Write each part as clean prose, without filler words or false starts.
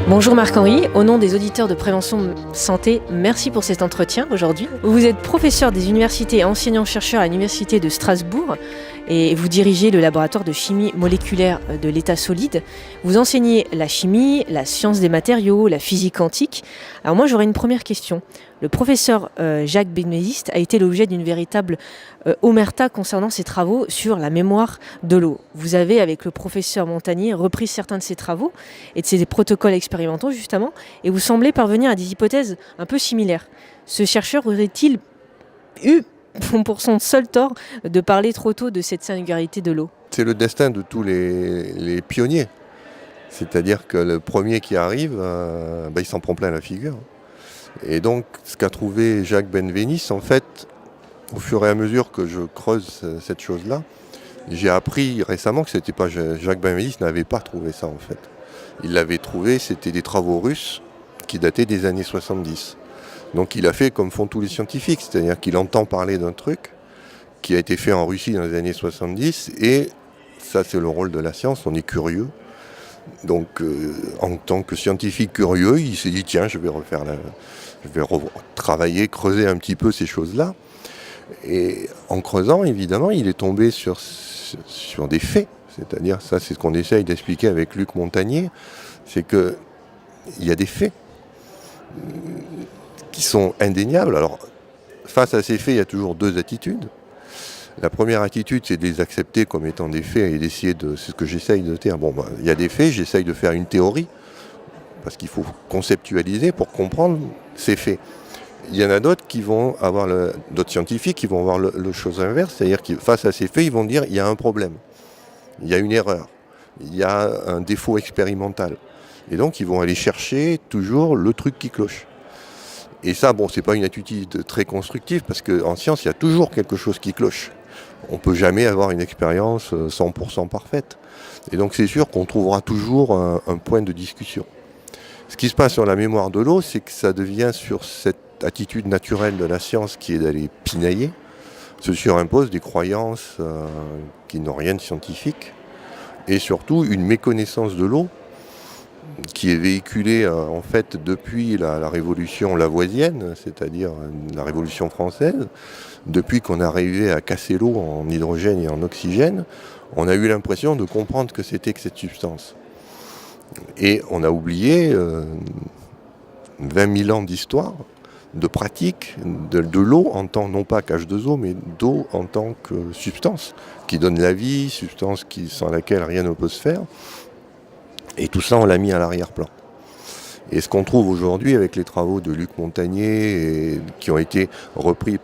Bonjour Marc-Henri, au nom des auditeurs de Prévention Santé, merci pour cet entretien aujourd'hui. Vous êtes professeur des universités et enseignant-chercheur à l'Université de Strasbourg et vous dirigez le laboratoire de chimie moléculaire de l'état solide. Vous enseignez la chimie, la science des matériaux, la physique quantique. Alors moi j'aurais une première question. Le professeur Jacques Benveniste a été l'objet d'une véritable omerta concernant ses travaux sur la mémoire de l'eau. Vous avez, avec le professeur Montagnier, repris certains de ses travaux et de ses protocoles expérimentaux justement, et vous semblez parvenir à des hypothèses un peu similaires. Ce chercheur aurait-il eu pour son seul tort de parler trop tôt de cette singularité de l'eau? C'est le destin de tous les pionniers. C'est-à-dire que le premier qui arrive, il s'en prend plein la figure. Et donc, ce qu'a trouvé Jacques Benveniste, en fait, au fur et à mesure que je creuse cette chose-là, j'ai appris récemment que c'était pas Jacques Benveniste n'avait pas trouvé ça, en fait. Il l'avait trouvé, c'était des travaux russes qui dataient des années 70. Donc il a fait comme font tous les scientifiques, c'est-à-dire qu'il entend parler d'un truc qui a été fait en Russie dans les années 70, et ça c'est le rôle de la science, on est curieux. Donc en tant que scientifique curieux, il s'est dit tiens, je vais travailler, creuser un petit peu ces choses-là. Et en creusant, évidemment, il est tombé sur des faits. C'est-à-dire, ça c'est ce qu'on essaye d'expliquer avec Luc Montagnier, c'est qu'il y a des faits qui sont indéniables. Alors, face à ces faits, il y a toujours deux attitudes. La première attitude, c'est de les accepter comme étant des faits et d'essayer de... C'est ce que j'essaye de dire. Il y a des faits, j'essaye de faire une théorie, parce qu'il faut conceptualiser pour comprendre ces faits. Il y en a d'autres qui vont avoir, d'autres scientifiques qui vont avoir le chose inverse, c'est-à-dire que face à ces faits, ils vont dire il y a un problème, il y a une erreur, il y a un défaut expérimental. Et donc, ils vont aller chercher toujours le truc qui cloche. Et ça, c'est pas une attitude très constructive, parce qu'en science, il y a toujours quelque chose qui cloche. On ne peut jamais avoir une expérience 100% parfaite. Et donc, c'est sûr qu'on trouvera toujours un point de discussion. Ce qui se passe sur la mémoire de l'eau, c'est que ça devient sur cette attitude naturelle de la science qui est d'aller pinailler, se surimpose des croyances qui n'ont rien de scientifique, et surtout une méconnaissance de l'eau qui est véhiculée en fait depuis la révolution lavoisienne, c'est-à-dire la révolution française. Depuis qu'on est arrivé à casser l'eau en hydrogène et en oxygène, on a eu l'impression de comprendre ce que c'était que cette substance. Et on a oublié 20 000 ans d'histoire, de pratique de l'eau en tant, non pas qu'H2O, mais d'eau en tant que substance, qui donne la vie, substance sans laquelle rien ne peut se faire. Et tout ça, on l'a mis à l'arrière-plan. Et ce qu'on trouve aujourd'hui avec les travaux de Luc Montagnier, qui ont été repris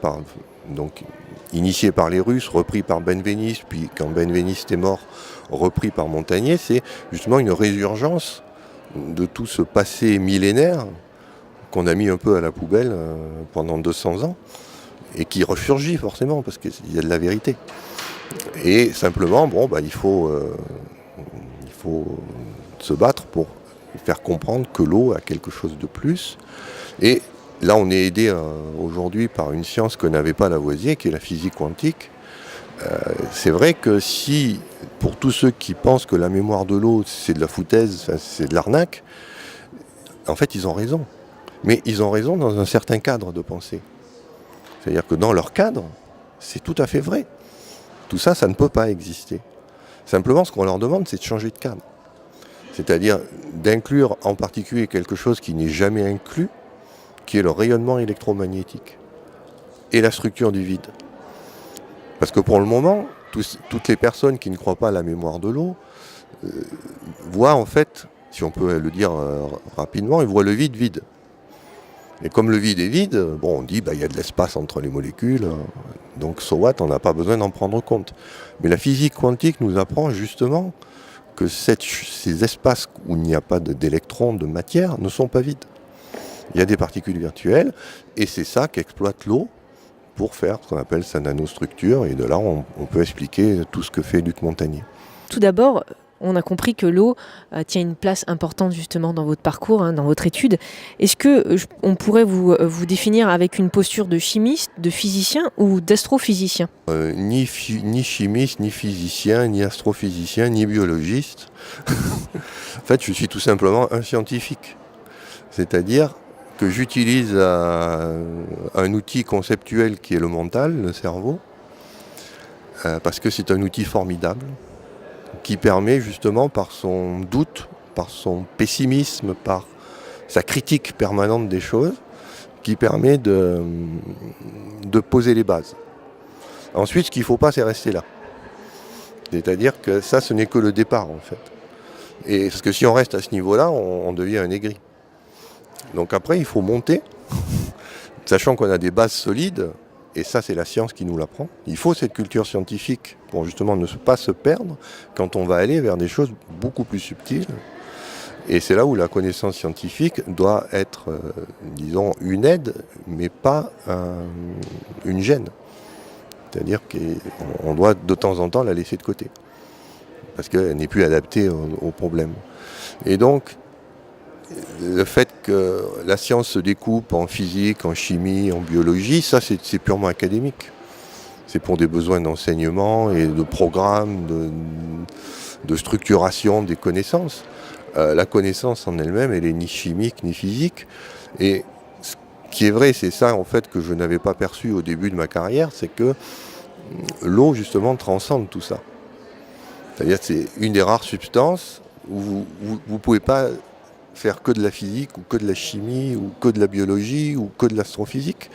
initiés par les Russes, repris par Benveniste, puis quand Benveniste est mort, repris par Montagnier, c'est justement une résurgence de tout ce passé millénaire qu'on a mis un peu à la poubelle pendant 200 ans, et qui ressurgit forcément, parce qu'il y a de la vérité. Et simplement, il faut se battre pour faire comprendre que l'eau a quelque chose de plus. Et là, on est aidé aujourd'hui par une science que n'avait pas Lavoisier, qui est la physique quantique. C'est vrai que si, pour tous ceux qui pensent que la mémoire de l'eau, c'est de la foutaise, c'est de l'arnaque, en fait, ils ont raison. Mais ils ont raison dans un certain cadre de pensée. C'est-à-dire que dans leur cadre, c'est tout à fait vrai. Tout ça, ça ne peut pas exister. Simplement, ce qu'on leur demande, c'est de changer de cadre. C'est-à-dire d'inclure en particulier quelque chose qui n'est jamais inclus, qui est le rayonnement électromagnétique et la structure du vide. Parce que pour le moment, toutes les personnes qui ne croient pas à la mémoire de l'eau voient en fait, si on peut le dire rapidement, ils voient le vide vide. Et comme le vide est vide, on dit il y a de l'espace entre les molécules, donc so what, on n'a pas besoin d'en prendre compte. Mais la physique quantique nous apprend justement que ces espaces où il n'y a pas d'électrons, de matière, ne sont pas vides. Il y a des particules virtuelles, et c'est ça qu'exploite l'eau pour faire ce qu'on appelle sa nanostructure, et de là on peut expliquer tout ce que fait Luc Montagnier. Tout d'abord, On a compris que l'eau tient une place importante justement dans votre parcours, dans votre étude. Est-ce que on pourrait vous définir avec une posture de chimiste, de physicien ou d'astrophysicien ? Ni chimiste, ni physicien, ni astrophysicien, ni biologiste. En fait, je suis tout simplement un scientifique. C'est-à-dire que j'utilise un outil conceptuel qui est le mental, le cerveau, parce que c'est un outil formidable, qui permet justement par son doute, par son pessimisme, par sa critique permanente des choses, qui permet de poser les bases. Ensuite, ce qu'il ne faut pas, c'est rester là. C'est-à-dire que ça, ce n'est que le départ, en fait. Et parce que si on reste à ce niveau-là, on devient un aigri. Donc après, il faut monter, sachant qu'on a des bases solides, et ça, c'est la science qui nous l'apprend. Il faut cette culture scientifique pour justement ne pas se perdre quand on va aller vers des choses beaucoup plus subtiles. Et c'est là où la connaissance scientifique doit être, disons, une aide, mais pas une gêne. C'est-à-dire qu'on doit de temps en temps la laisser de côté, parce qu'elle n'est plus adaptée au problème. Et donc, le fait que la science se découpe en physique, en chimie, en biologie, ça c'est purement académique. C'est pour des besoins d'enseignement et de programmes, de structuration des connaissances. La connaissance en elle-même, elle est ni chimique ni physique. Et ce qui est vrai, c'est ça en fait que je n'avais pas perçu au début de ma carrière, c'est que l'eau justement transcende tout ça. C'est-à-dire que c'est une des rares substances où vous ne pouvez pas faire que de la physique ou que de la chimie ou que de la biologie ou que de l'astrophysique.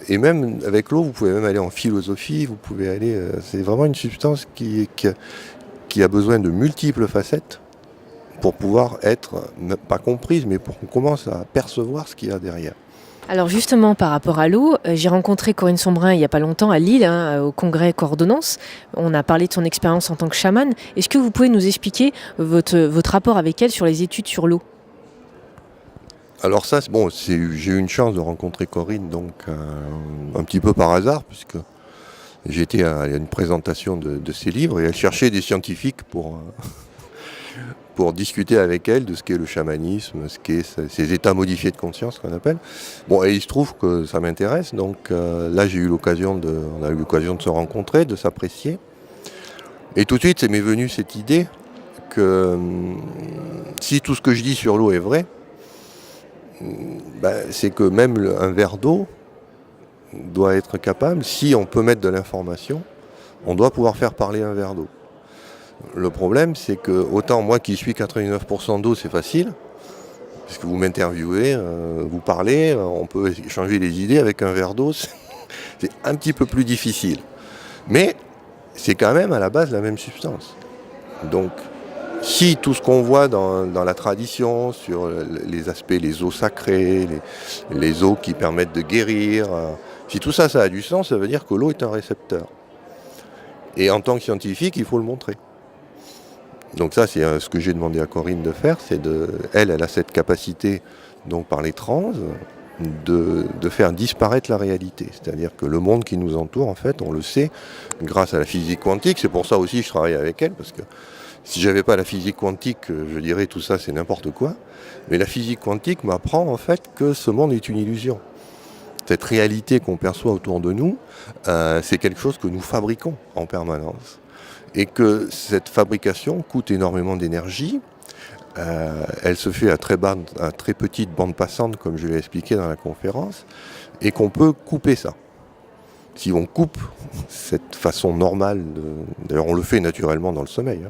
Et même avec l'eau, vous pouvez même aller en philosophie, vous pouvez aller... c'est vraiment une substance qui a besoin de multiples facettes pour pouvoir être, pas comprise, mais pour qu'on commence à percevoir ce qu'il y a derrière. Alors justement, par rapport à l'eau, j'ai rencontré Corinne Sombrin il n'y a pas longtemps à Lille, au congrès Coordonnance. On a parlé de son expérience en tant que chamane. Est-ce que vous pouvez nous expliquer votre rapport avec elle sur les études sur l'eau ? Alors ça, bon, j'ai eu une chance de rencontrer Corinne donc un petit peu par hasard, puisque j'étais à une présentation de ses livres et elle cherchait des scientifiques pour discuter avec elle de ce qu'est le chamanisme, ce qu'est ces états modifiés de conscience qu'on appelle. Bon, et il se trouve que ça m'intéresse, donc là on a eu l'occasion de se rencontrer, de s'apprécier. Et tout de suite, m'est venue cette idée que si tout ce que je dis sur l'eau est vrai, c'est que même un verre d'eau doit être capable, si on peut mettre de l'information, on doit pouvoir faire parler un verre d'eau. Le problème, c'est que autant moi qui suis 89% d'eau, c'est facile, puisque vous m'interviewez, vous parlez, on peut échanger les idées avec un verre d'eau, c'est un petit peu plus difficile. Mais c'est quand même à la base la même substance. Donc, si tout ce qu'on voit dans la tradition, sur les aspects, les eaux sacrées, les eaux qui permettent de guérir, si tout ça, ça a du sens, ça veut dire que l'eau est un récepteur. Et en tant que scientifique, il faut le montrer. Donc ça, c'est ce que j'ai demandé à Corinne de faire, elle a cette capacité, donc par les trans, de faire disparaître la réalité. C'est-à-dire que le monde qui nous entoure, en fait, on le sait grâce à la physique quantique. C'est pour ça aussi que je travaille avec elle, parce que si j'avais pas la physique quantique, je dirais tout ça c'est n'importe quoi. Mais la physique quantique m'apprend en fait que ce monde est une illusion. Cette réalité qu'on perçoit autour de nous, c'est quelque chose que nous fabriquons en permanence. Et que cette fabrication coûte énormément d'énergie. Elle se fait à très petite bande passante, comme je l'ai expliqué dans la conférence, et qu'on peut couper ça. Si on coupe cette façon normale, d'ailleurs on le fait naturellement dans le sommeil,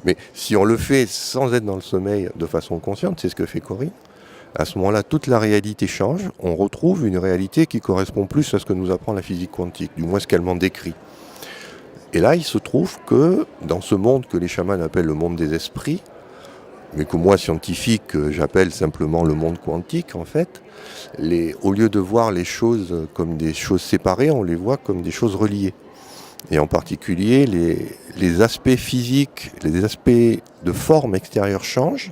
mais si on le fait sans être dans le sommeil de façon consciente, c'est ce que fait Corinne, à ce moment-là, toute la réalité change, on retrouve une réalité qui correspond plus à ce que nous apprend la physique quantique, du moins ce qu'elle m'en décrit. Et là, il se trouve que dans ce monde que les chamans appellent le monde des esprits, mais que moi, scientifique, j'appelle simplement le monde quantique, en fait, au lieu de voir les choses comme des choses séparées, on les voit comme des choses reliées. Et en particulier, les aspects physiques, les aspects de forme extérieure changent,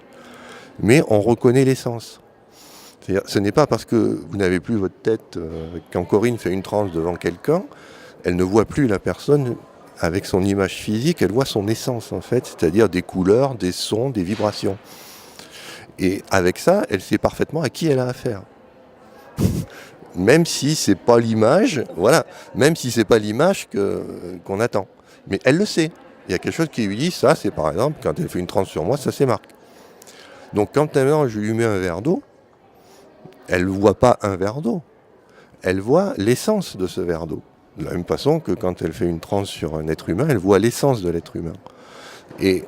mais on reconnaît l'essence. C'est-à-dire, ce n'est pas parce que vous n'avez plus votre tête, quand Corinne fait une transe devant quelqu'un, elle ne voit plus la personne avec son image physique, elle voit son essence en fait, c'est-à-dire des couleurs, des sons, des vibrations. Et avec ça, elle sait parfaitement à qui elle a affaire. Même si c'est pas l'image, voilà, même si c'est pas l'image qu'on attend. Mais elle le sait. Il y a quelque chose qui lui dit, ça c'est par exemple, quand elle fait une transe sur moi, ça c'est Marc. Donc quand maintenant je lui mets un verre d'eau, elle ne voit pas un verre d'eau, elle voit l'essence de ce verre d'eau. De la même façon que quand elle fait une transe sur un être humain, elle voit l'essence de l'être humain. Et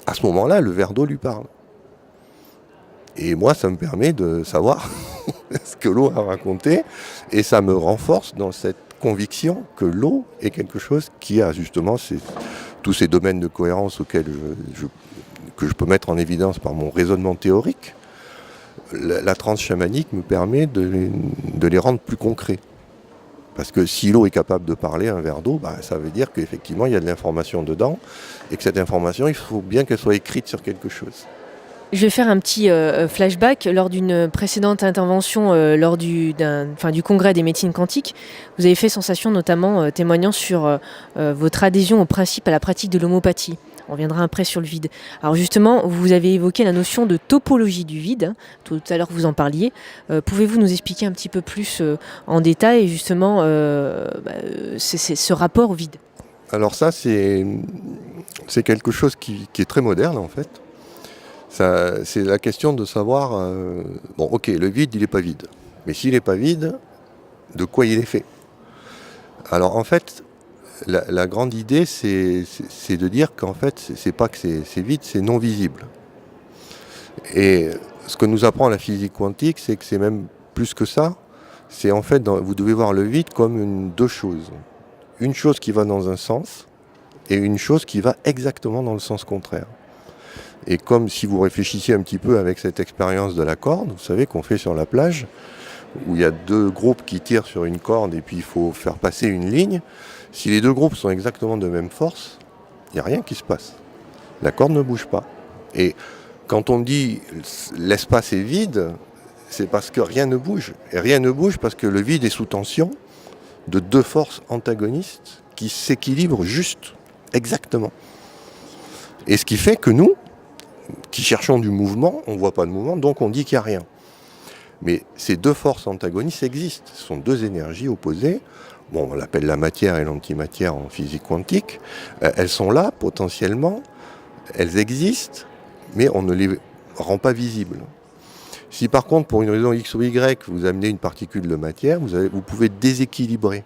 à ce moment-là, le verre d'eau lui parle. Et moi, ça me permet de savoir ce que l'eau a raconté, et ça me renforce dans cette conviction que l'eau est quelque chose qui a justement tous ces domaines de cohérence auxquels que je peux mettre en évidence par mon raisonnement théorique. La transe chamanique me permet de les rendre plus concrets. Parce que si l'eau est capable de parler à un verre d'eau, ça veut dire qu'effectivement il y a de l'information dedans, et que cette information, il faut bien qu'elle soit écrite sur quelque chose. Je vais faire un petit flashback. Lors d'une précédente intervention, lors du congrès des médecines quantiques, vous avez fait sensation notamment témoignant sur votre adhésion au principe à la pratique de l'homéopathie. On reviendra après sur le vide. Alors justement, vous avez évoqué la notion de topologie du vide. Tout à l'heure, vous en parliez. Pouvez-vous nous expliquer un petit peu plus en détail justement ce rapport au vide ? Alors ça, c'est quelque chose qui est très moderne en fait. C'est la question de savoir, le vide, il n'est pas vide. Mais s'il n'est pas vide, de quoi il est fait ? Alors en fait, la grande idée, c'est de dire qu'en fait, c'est pas que c'est vide, c'est non visible. Et ce que nous apprend la physique quantique, c'est que c'est même plus que ça. C'est en fait, vous devez voir le vide comme deux choses. Une chose qui va dans un sens et une chose qui va exactement dans le sens contraire. Et comme si vous réfléchissiez un petit peu avec cette expérience de la corde, vous savez qu'on fait sur la plage, où il y a deux groupes qui tirent sur une corde et puis il faut faire passer une ligne. Si les deux groupes sont exactement de même force, il n'y a rien qui se passe. La corde ne bouge pas. Et quand on dit l'espace est vide, c'est parce que rien ne bouge. Et rien ne bouge parce que le vide est sous tension de deux forces antagonistes qui s'équilibrent juste, exactement. Et ce qui fait que nous, qui cherchons du mouvement, on ne voit pas de mouvement, donc on dit qu'il n'y a rien. Mais ces deux forces antagonistes existent. Ce sont deux énergies opposées. Bon, on l'appelle la matière et l'antimatière en physique quantique. Elles sont là, potentiellement. Elles existent, mais on ne les rend pas visibles. Si par contre, pour une raison X ou Y, vous amenez une particule de matière, vous pouvez déséquilibrer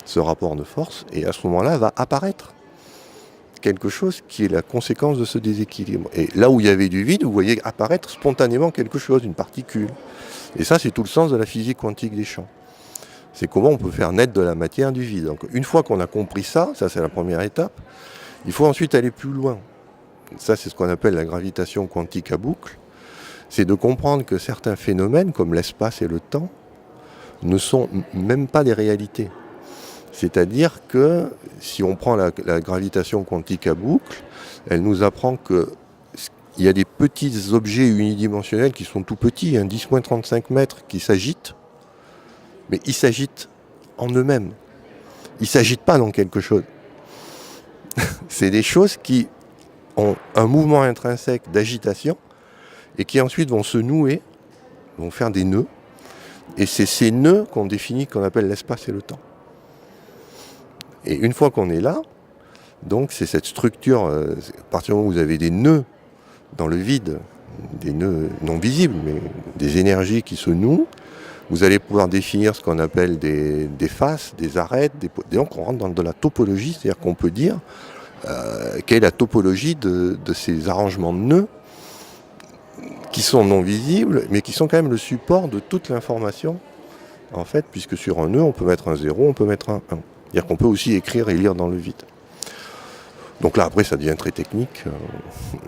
ce rapport de force, et à ce moment-là, va apparaître quelque chose qui est la conséquence de ce déséquilibre. Et là où il y avait du vide, vous voyez apparaître spontanément quelque chose, une particule. Et ça, c'est tout le sens de la physique quantique des champs. C'est comment on peut faire naître de la matière du vide. Donc une fois qu'on a compris ça c'est la première étape, il faut ensuite aller plus loin. Ça, c'est ce qu'on appelle la gravitation quantique à boucle. C'est de comprendre que certains phénomènes, comme l'espace et le temps, ne sont même pas des réalités. C'est-à-dire que si on prend la gravitation quantique à boucle, elle nous apprend qu'il y a des petits objets unidimensionnels qui sont tout petits, 10-35 mètres, qui s'agitent, mais ils s'agitent en eux-mêmes. Ils ne s'agitent pas dans quelque chose. C'est des choses qui ont un mouvement intrinsèque d'agitation et qui ensuite vont se nouer, vont faire des nœuds. Et c'est ces nœuds qu'on définit, qu'on appelle l'espace et le temps. Et une fois qu'on est là, donc c'est cette structure, à partir du moment où vous avez des nœuds dans le vide, des nœuds non visibles, mais des énergies qui se nouent, vous allez pouvoir définir ce qu'on appelle des faces, des arêtes, donc on rentre dans de la topologie, c'est-à-dire qu'on peut dire quelle est la topologie de ces arrangements de nœuds qui sont non visibles, mais qui sont quand même le support de toute l'information, en fait, puisque sur un nœud, on peut mettre un 0, on peut mettre un 1. C'est-à-dire qu'on peut aussi écrire et lire dans le vide. Donc là, après, ça devient très technique,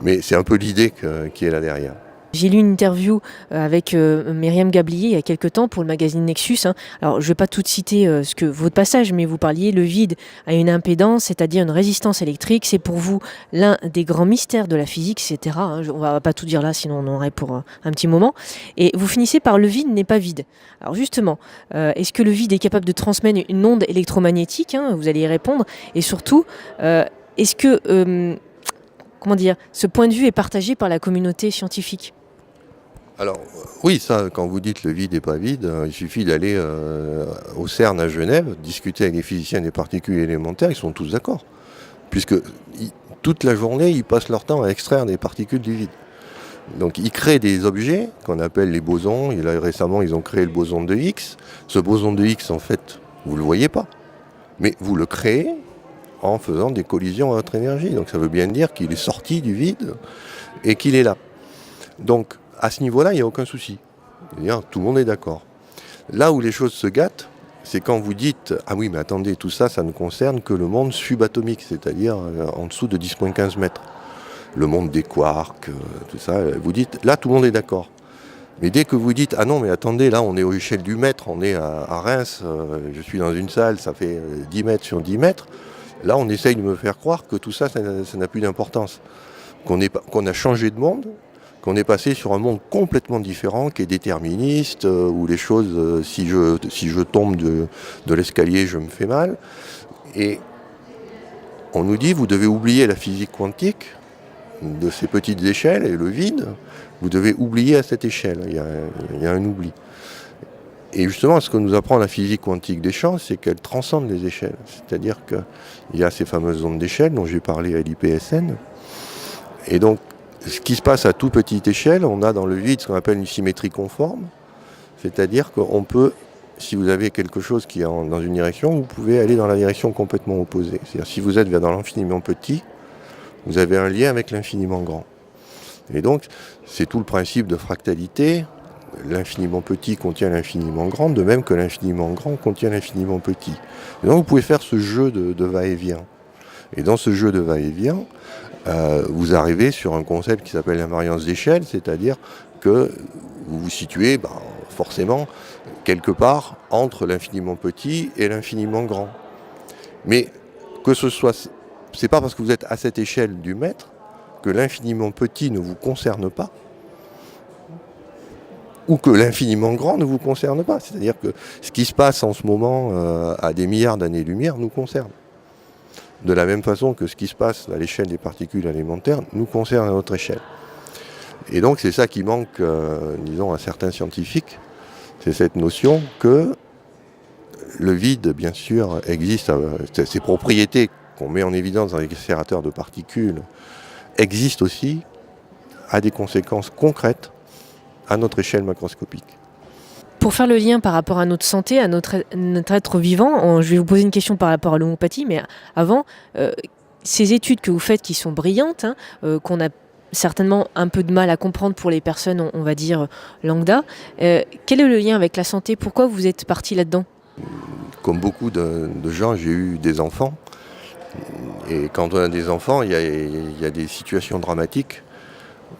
mais c'est un peu l'idée qui est là derrière. J'ai lu une interview avec Myriam Gablier il y a quelques temps pour le magazine Nexus. Alors, je ne vais pas tout citer votre passage, mais vous parliez, le vide a une impédance, c'est-à-dire une résistance électrique. C'est pour vous l'un des grands mystères de la physique, etc. On ne va pas tout dire là, sinon on en aurait pour un petit moment. Et vous finissez par le vide n'est pas vide. Alors justement, est-ce que le vide est capable de transmettre une onde électromagnétique? Vous allez y répondre. Et surtout, est-ce que ce point de vue est partagé par la communauté scientifique? Alors, oui, ça, quand vous dites le vide n'est pas vide, il suffit d'aller au CERN à Genève, discuter avec les physiciens des particules élémentaires, ils sont tous d'accord. Puisque toute la journée, ils passent leur temps à extraire des particules du vide. Donc, ils créent des objets qu'on appelle les bosons. Et là, récemment, ils ont créé le boson de Higgs. Ce boson de Higgs, en fait, vous ne le voyez pas. Mais vous le créez en faisant des collisions à votre énergie. Donc, ça veut bien dire qu'il est sorti du vide et qu'il est là. Donc, à ce niveau-là, il n'y a aucun souci. C'est-à-dire, tout le monde est d'accord. Là où les choses se gâtent, c'est quand vous dites « Ah oui, mais attendez, tout ça, ça ne concerne que le monde subatomique, c'est-à-dire en dessous de 10,15 mètres. Le monde des quarks, tout ça. » Vous dites « Là, tout le monde est d'accord. » Mais dès que vous dites « Ah non, mais attendez, là, on est à l'échelle du mètre, on est à Reims, je suis dans une salle, ça fait 10 mètres sur 10 mètres. » Là, on essaye de me faire croire que tout ça, ça n'a plus d'importance. Qu'on a changé de monde, qu'on est passé sur un monde complètement différent, qui est déterministe, où les choses, si je tombe de l'escalier, je me fais mal. Et on nous dit, vous devez oublier la physique quantique de ces petites échelles et le vide, vous devez oublier à cette échelle, il y a un oubli. Et justement, ce que nous apprend la physique quantique des champs, c'est qu'elle transcende les échelles. C'est-à-dire qu'il y a ces fameuses ondes d'échelle dont j'ai parlé à l'IPSN. Et donc, ce qui se passe à toute petite échelle, on a dans le vide ce qu'on appelle une symétrie conforme. C'est-à-dire qu'on peut, si vous avez quelque chose qui est dans une direction, vous pouvez aller dans la direction complètement opposée. C'est-à-dire si vous êtes dans l'infiniment petit, vous avez un lien avec l'infiniment grand. Et donc, c'est tout le principe de fractalité. L'infiniment petit contient l'infiniment grand, de même que l'infiniment grand contient l'infiniment petit. Et donc, vous pouvez faire ce jeu de va-et-vient. Et dans ce jeu de va-et-vient, vous arrivez sur un concept qui s'appelle l'invariance d'échelle, c'est-à-dire que vous vous situez forcément quelque part entre l'infiniment petit et l'infiniment grand. Mais que ce soit, c'est pas parce que vous êtes à cette échelle du mètre que l'infiniment petit ne vous concerne pas, ou que l'infiniment grand ne vous concerne pas. C'est-à-dire que ce qui se passe en ce moment à des milliards d'années-lumière nous concerne. De la même façon que ce qui se passe à l'échelle des particules élémentaires nous concerne à notre échelle. Et donc c'est ça qui manque, disons, à certains scientifiques, c'est cette notion que le vide, bien sûr, existe, ses propriétés qu'on met en évidence dans les accélérateurs de particules existent aussi, à des conséquences concrètes à notre échelle macroscopique. Pour faire le lien par rapport à notre santé, à notre être vivant, je vais vous poser une question par rapport à l'homéopathie, mais avant, ces études que vous faites qui sont brillantes, qu'on a certainement un peu de mal à comprendre pour les personnes, on va dire, lambda, quel est le lien avec la santé? Pourquoi vous êtes parti là-dedans? Comme beaucoup de gens, j'ai eu des enfants. Et quand on a des enfants, il y a des situations dramatiques.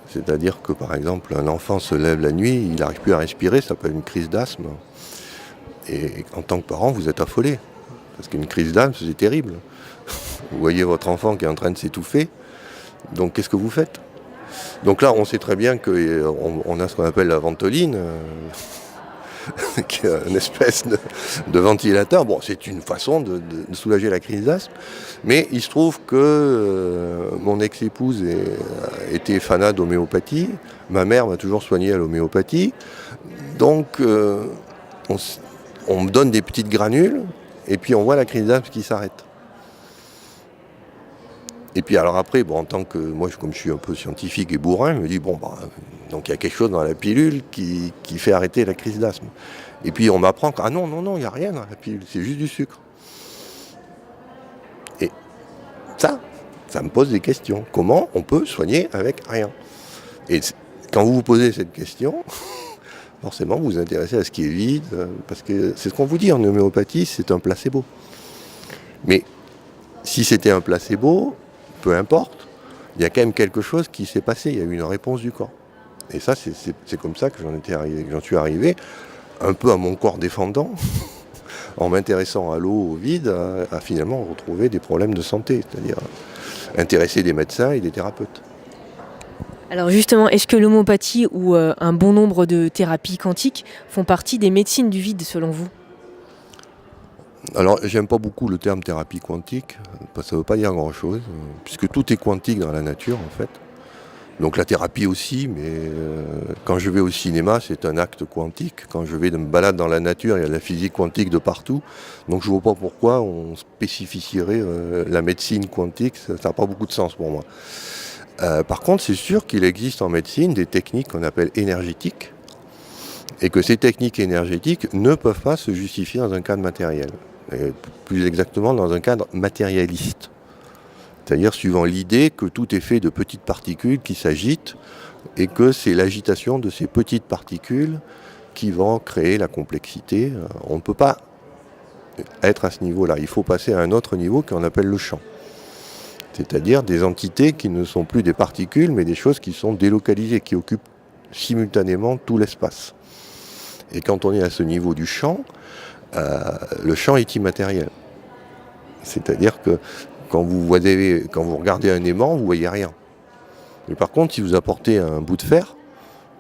C'est-à-dire que, par exemple, un enfant se lève la nuit, il n'arrive plus à respirer, ça s'appelle une crise d'asthme. Et en tant que parent, vous êtes affolé. Parce qu'une crise d'asthme, c'est terrible. Vous voyez votre enfant qui est en train de s'étouffer. Donc, qu'est-ce que vous faites? Donc là, on sait très bien qu'on a ce qu'on appelle la ventoline, qui est une espèce de ventilateur. Bon, c'est une façon de soulager la crise d'asthme. Mais il se trouve que mon ex-épouse était fanat d'homéopathie. Ma mère m'a toujours soigné à l'homéopathie. Donc, on me donne des petites granules et puis on voit la crise d'asthme qui s'arrête. Et puis alors après, en tant que moi, comme je suis un peu scientifique et bourrin, je me dis donc il y a quelque chose dans la pilule qui fait arrêter la crise d'asthme. Et puis on m'apprend que non, il n'y a rien dans la pilule, c'est juste du sucre. Et ça me pose des questions. Comment on peut soigner avec rien? Et quand vous vous posez cette question, forcément vous vous intéressez à ce qui est vide, parce que c'est ce qu'on vous dit en homéopathie, c'est un placebo. Mais si c'était un placebo, peu importe, il y a quand même quelque chose qui s'est passé, il y a eu une réponse du corps. Et ça, c'est comme ça que j'en suis arrivé, un peu à mon corps défendant, en m'intéressant à l'eau, au vide, à finalement retrouver des problèmes de santé, c'est-à-dire intéresser des médecins et des thérapeutes. Alors justement, est-ce que l'homéopathie ou un bon nombre de thérapies quantiques font partie des médecines du vide selon vous? Alors, j'aime pas beaucoup le terme thérapie quantique, parce que ça veut pas dire grand-chose, puisque tout est quantique dans la nature, en fait. Donc la thérapie aussi, mais quand je vais au cinéma, c'est un acte quantique. Quand je me balade dans la nature, il y a de la physique quantique de partout. Donc je ne vois pas pourquoi on spécifierait la médecine quantique, ça n'a pas beaucoup de sens pour moi. Par contre, c'est sûr qu'il existe en médecine des techniques qu'on appelle énergétiques, et que ces techniques énergétiques ne peuvent pas se justifier dans un cadre matériel, et plus exactement dans un cadre matérialiste. C'est-à-dire suivant l'idée que tout est fait de petites particules qui s'agitent et que c'est l'agitation de ces petites particules qui vont créer la complexité. On ne peut pas être à ce niveau-là. Il faut passer à un autre niveau qu'on appelle le champ. C'est-à-dire des entités qui ne sont plus des particules mais des choses qui sont délocalisées, qui occupent simultanément tout l'espace. Et quand on est à ce niveau du champ, le champ est immatériel. C'est-à-dire que quand vous regardez un aimant, vous ne voyez rien. Mais par contre, si vous apportez un bout de fer,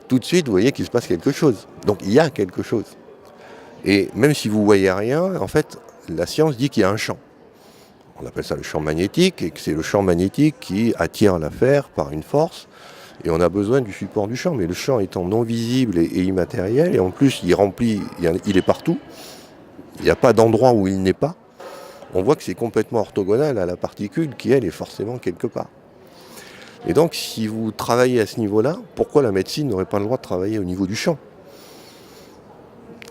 tout de suite, vous voyez qu'il se passe quelque chose. Donc il y a quelque chose. Et même si vous ne voyez rien, en fait, la science dit qu'il y a un champ. On appelle ça le champ magnétique, et que c'est le champ magnétique qui attire la fer par une force. Et on a besoin du support du champ. Mais le champ étant non visible et immatériel, et en plus, il est partout. Il n'y a pas d'endroit où il n'est pas. On voit que c'est complètement orthogonal à la particule qui, elle, est forcément quelque part. Et donc, si vous travaillez à ce niveau-là, pourquoi la médecine n'aurait pas le droit de travailler au niveau du champ?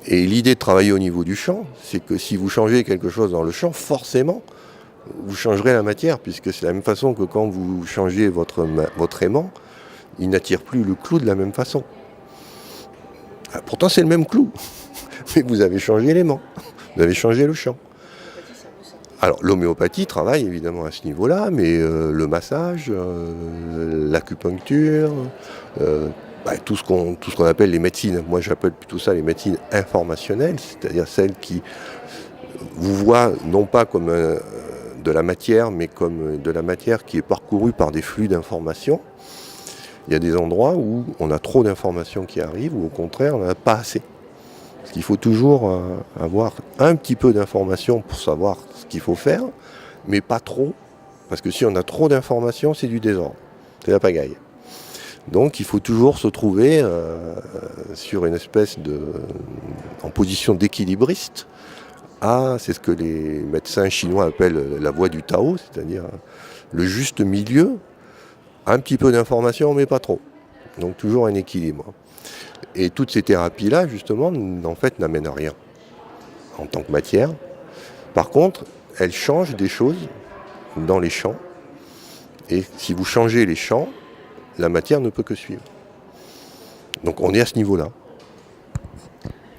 Et l'idée de travailler au niveau du champ, c'est que si vous changez quelque chose dans le champ, forcément, vous changerez la matière, puisque c'est la même façon que quand vous changez votre aimant, il n'attire plus le clou de la même façon. Pourtant, c'est le même clou, mais vous avez changé l'aimant, vous avez changé le champ. Alors l'homéopathie travaille évidemment à ce niveau-là, mais le massage, l'acupuncture, tout ce qu'on appelle les médecines, moi j'appelle plutôt ça les médecines informationnelles, c'est-à-dire celles qui vous voient non pas comme de la matière, mais comme de la matière qui est parcourue par des flux d'informations. Il y a des endroits où on a trop d'informations qui arrivent, ou au contraire on n'en a pas assez. Parce qu'il faut toujours avoir un petit peu d'informations pour savoir ce qu'il faut faire, mais pas trop, parce que si on a trop d'informations, c'est du désordre, c'est la pagaille. Donc il faut toujours se trouver sur une espèce en position d'équilibriste. C'est ce que les médecins chinois appellent la voie du Tao, c'est-à-dire le juste milieu, un petit peu d'informations, mais pas trop. Donc toujours un équilibre. Et toutes ces thérapies-là, justement, en fait, n'amènent à rien en tant que matière. Par contre, elles changent des choses dans les champs. Et si vous changez les champs, la matière ne peut que suivre. Donc on est à ce niveau-là.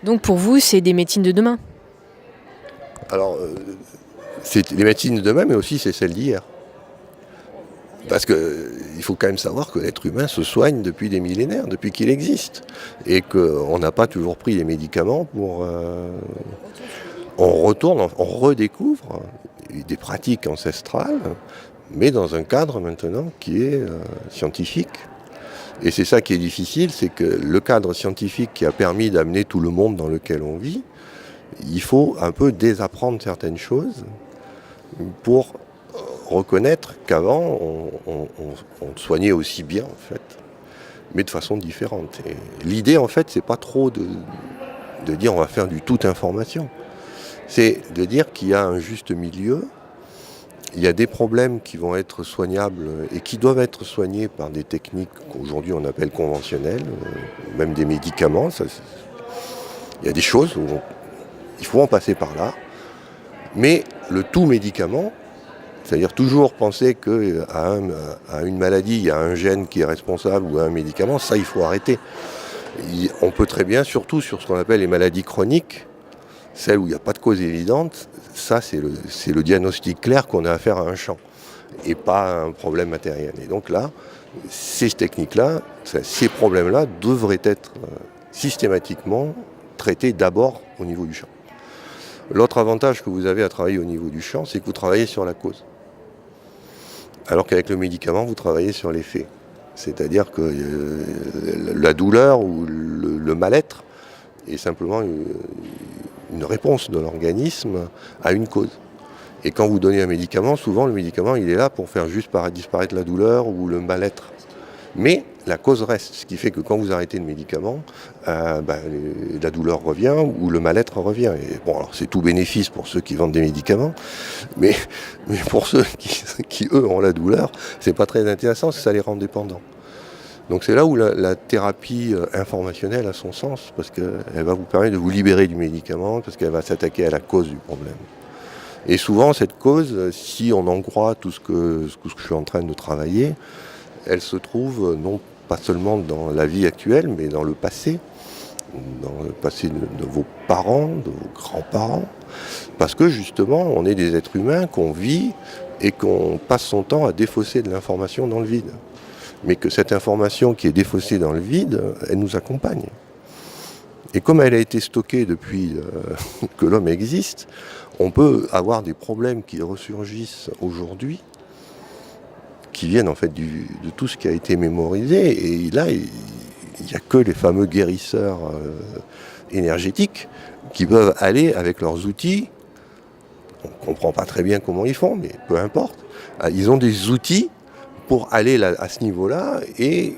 Donc pour vous, c'est des médecines de demain? Alors, c'est les médecines de demain, mais aussi c'est celles d'hier. Parce qu'il faut quand même savoir que l'être humain se soigne depuis des millénaires, depuis qu'il existe. Et qu'on n'a pas toujours pris les médicaments pour... on redécouvre des pratiques ancestrales, mais dans un cadre maintenant qui est scientifique. Et c'est ça qui est difficile, c'est que le cadre scientifique qui a permis d'amener tout le monde dans lequel on vit, il faut un peu désapprendre certaines choses pour reconnaître qu'avant, on soignait aussi bien, en fait, mais de façon différente. Et l'idée, en fait, c'est pas trop de dire on va faire du tout information. C'est de dire qu'il y a un juste milieu, il y a des problèmes qui vont être soignables et qui doivent être soignés par des techniques qu'aujourd'hui on appelle conventionnelles, même des médicaments. Il y a des choses où il faut en passer par là, mais le tout médicament, c'est-à-dire toujours penser qu'à une maladie, il y a un gène qui est responsable ou un médicament, ça il faut arrêter. On peut très bien, surtout sur ce qu'on appelle les maladies chroniques, celles où il n'y a pas de cause évidente, ça c'est le diagnostic clair qu'on a affaire à un champ et pas à un problème matériel. Et donc là, Ces techniques-là, ces problèmes-là devraient être systématiquement traités d'abord au niveau du champ. L'autre avantage que vous avez à travailler au niveau du champ, c'est que vous travaillez sur la cause. Alors qu'avec le médicament, vous travaillez sur l'effet. C'est-à-dire que la douleur ou le mal-être est simplement une réponse de l'organisme à une cause. Et quand vous donnez un médicament, souvent le médicament il est là pour faire juste disparaître la douleur ou le mal-être. Mais la cause reste, ce qui fait que quand vous arrêtez le médicament, la douleur revient ou le mal-être revient. Et bon, alors c'est tout bénéfice pour ceux qui vendent des médicaments, mais pour ceux qui eux ont la douleur, c'est pas très intéressant, ça les rend dépendants. Donc c'est là où la thérapie informationnelle a son sens, parce qu'elle va vous permettre de vous libérer du médicament, parce qu'elle va s'attaquer à la cause du problème. Et souvent cette cause, si on en croit tout ce que je suis en train de travailler, elle se trouve non pas seulement dans la vie actuelle, mais dans le passé de vos parents, de vos grands-parents, parce que justement, on est des êtres humains qu'on vit et qu'on passe son temps à défausser de l'information dans le vide. Mais que cette information qui est défaussée dans le vide, elle nous accompagne. Et comme elle a été stockée depuis que l'homme existe, on peut avoir des problèmes qui ressurgissent aujourd'hui, qui viennent en fait de tout ce qui a été mémorisé. Et là, il n'y a que les fameux guérisseurs énergétiques qui peuvent aller avec leurs outils. On ne comprend pas très bien comment ils font, mais peu importe. Ils ont des outils pour aller à ce niveau-là et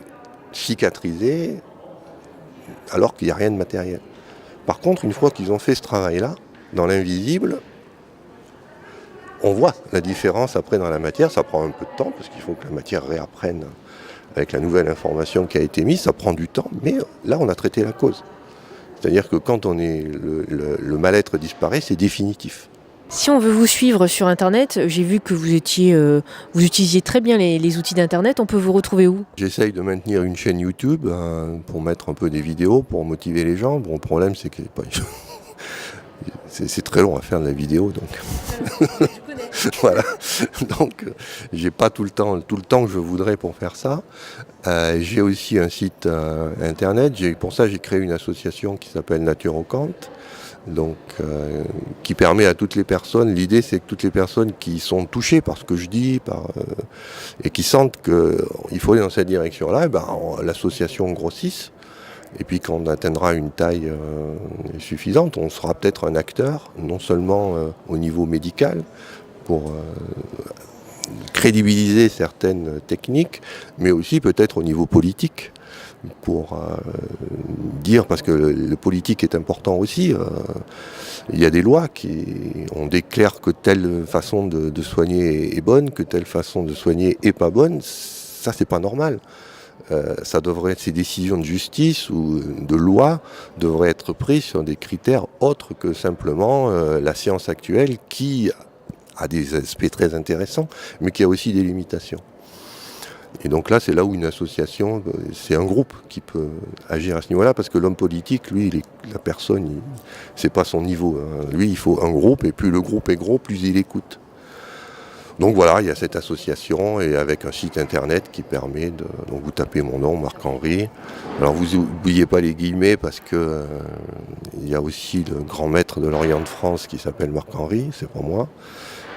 cicatriser alors qu'il n'y a rien de matériel. Par contre, une fois qu'ils ont fait ce travail-là, dans l'invisible, on voit la différence après dans la matière. Ça prend un peu de temps parce qu'il faut que la matière réapprenne avec la nouvelle information qui a été mise. Ça prend du temps, mais là, on a traité la cause. C'est-à-dire que quand le mal-être disparaît, c'est définitif. Si on veut vous suivre sur Internet, j'ai vu que vous utilisiez très bien les outils d'Internet. On peut vous retrouver où ? J'essaye de maintenir une chaîne YouTube pour mettre un peu des vidéos, pour motiver les gens. Bon, le problème, c'est que c'est très long à faire de la vidéo, donc voilà. Donc, j'ai pas tout le temps que je voudrais pour faire ça. J'ai aussi un site internet. Pour ça, j'ai créé une association qui s'appelle Naturocant. Donc, qui permet à toutes les personnes, l'idée c'est que toutes les personnes qui sont touchées par ce que je dis, et qui sentent qu'il faut aller dans cette direction-là, l'association grossisse. Et puis quand on atteindra une taille suffisante, on sera peut-être un acteur, non seulement au niveau médical, pour crédibiliser certaines techniques, mais aussi peut-être au niveau politique, pour dire, parce que le politique est important aussi, il y a des lois on déclare que telle façon de soigner est bonne, que telle façon de soigner est pas bonne. Ça, c'est pas normal. Ça devrait être, ces décisions de justice ou de loi devraient être prises sur des critères autres que simplement la science actuelle, qui a des aspects très intéressants, mais qui a aussi des limitations. Et donc là, c'est là où une association, c'est un groupe qui peut agir à ce niveau-là, parce que l'homme politique, lui, la personne, c'est pas son niveau. Lui, il faut un groupe, et plus le groupe est gros, plus il écoute. Donc voilà, il y a cette association, et avec un site internet qui permet donc vous tapez mon nom, Marc-Henri. Alors vous n'oubliez pas les guillemets, parce que il y a aussi le grand maître de l'Orient de France qui s'appelle Marc-Henri, c'est pas moi.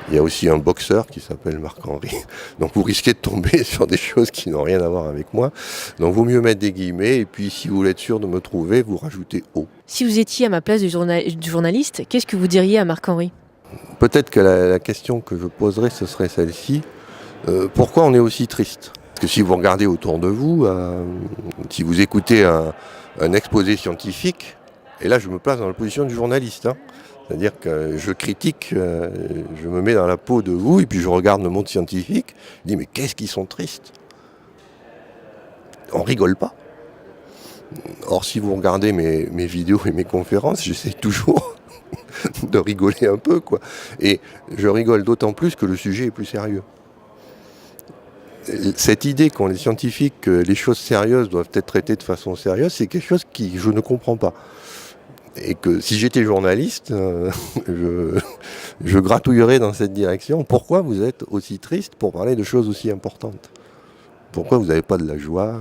Il y a aussi un boxeur qui s'appelle Marc-Henri. Donc vous risquez de tomber sur des choses qui n'ont rien à voir avec moi. Donc vaut mieux mettre des guillemets. Et puis si vous voulez être sûr de me trouver, vous rajoutez « O ». Si vous étiez à ma place du journaliste, qu'est-ce que vous diriez à Marc-Henri ? Peut-être que la question que je poserais, ce serait celle-ci. Pourquoi on est aussi triste ? Parce que si vous regardez autour de vous, si vous écoutez un exposé scientifique, et là je me place dans la position du journaliste, c'est-à-dire que je critique, je me mets dans la peau de vous, et puis je regarde le monde scientifique, je dis mais qu'est-ce qu'ils sont tristes ? On rigole pas. Or si vous regardez mes vidéos et mes conférences, j'essaie toujours de rigoler un peu, quoi. Et je rigole d'autant plus que le sujet est plus sérieux. Cette idée qu'ont les scientifiques que les choses sérieuses doivent être traitées de façon sérieuse, c'est quelque chose que je ne comprends pas. Et que si j'étais journaliste, je gratouillerais dans cette direction. Pourquoi vous êtes aussi triste pour parler de choses aussi importantes ? pourquoi vous n'avez pas de la joie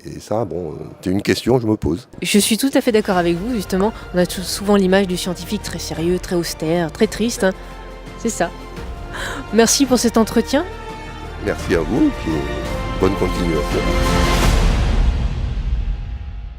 et ça, bon, c'est une question que je me pose. Je suis tout à fait d'accord avec vous, justement. On a souvent l'image du scientifique très sérieux, très austère, très triste. Hein. C'est ça. Merci pour cet entretien. Merci à vous et bonne continuation.